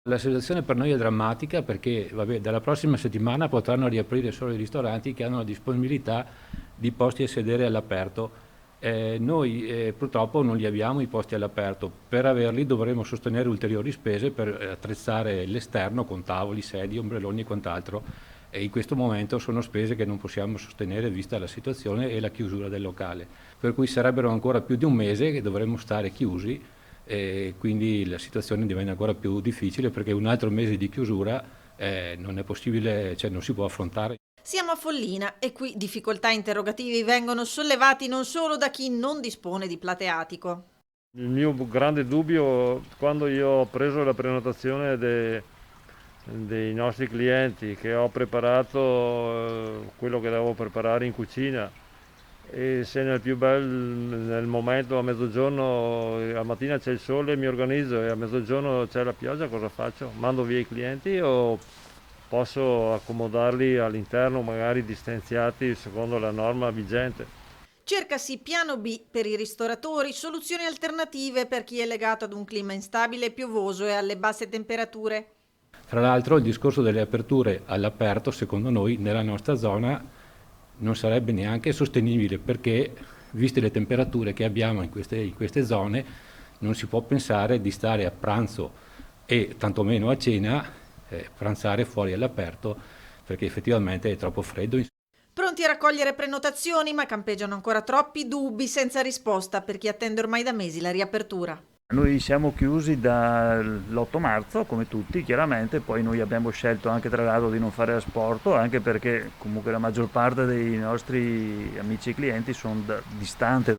La situazione per noi è drammatica perché vabbè, dalla prossima settimana potranno riaprire solo i ristoranti che hanno la disponibilità di posti a sedere all'aperto. Noi purtroppo non li abbiamo i posti all'aperto, per averli dovremo sostenere ulteriori spese per attrezzare l'esterno con tavoli, sedie, ombrelloni e quant'altro e in questo momento sono spese che non possiamo sostenere vista la situazione e la chiusura del locale, per cui sarebbero ancora più di un mese che dovremmo stare chiusi e quindi la situazione diventa ancora più difficile perché un altro mese di chiusura non è possibile, cioè non si può affrontare. Siamo a Follina e qui difficoltà e interrogativi vengono sollevati non solo da chi non dispone di plateatico. Il mio grande dubbio quando io ho preso la prenotazione dei nostri clienti, che ho preparato quello che devo preparare in cucina, e se nel momento a mezzogiorno, a mattina c'è il sole mi organizzo e a mezzogiorno c'è la pioggia, cosa faccio? Mando via i clienti o posso accomodarli all'interno, magari distanziati secondo la norma vigente? Cercasi piano B per i ristoratori, soluzioni alternative per chi è legato ad un clima instabile e piovoso e alle basse temperature. Fra l'altro il discorso delle aperture all'aperto, secondo noi, nella nostra zona non sarebbe neanche sostenibile perché, viste le temperature che abbiamo in queste zone, non si può pensare di stare a pranzo e tantomeno a cena, pranzare fuori all'aperto perché effettivamente è troppo freddo. Pronti a raccogliere prenotazioni, ma campeggiano ancora troppi dubbi senza risposta per chi attende ormai da mesi la riapertura. Noi siamo chiusi dall'8 marzo, come tutti, chiaramente, poi noi abbiamo scelto anche tra l'altro di non fare asporto, anche perché comunque la maggior parte dei nostri amici e clienti sono distante.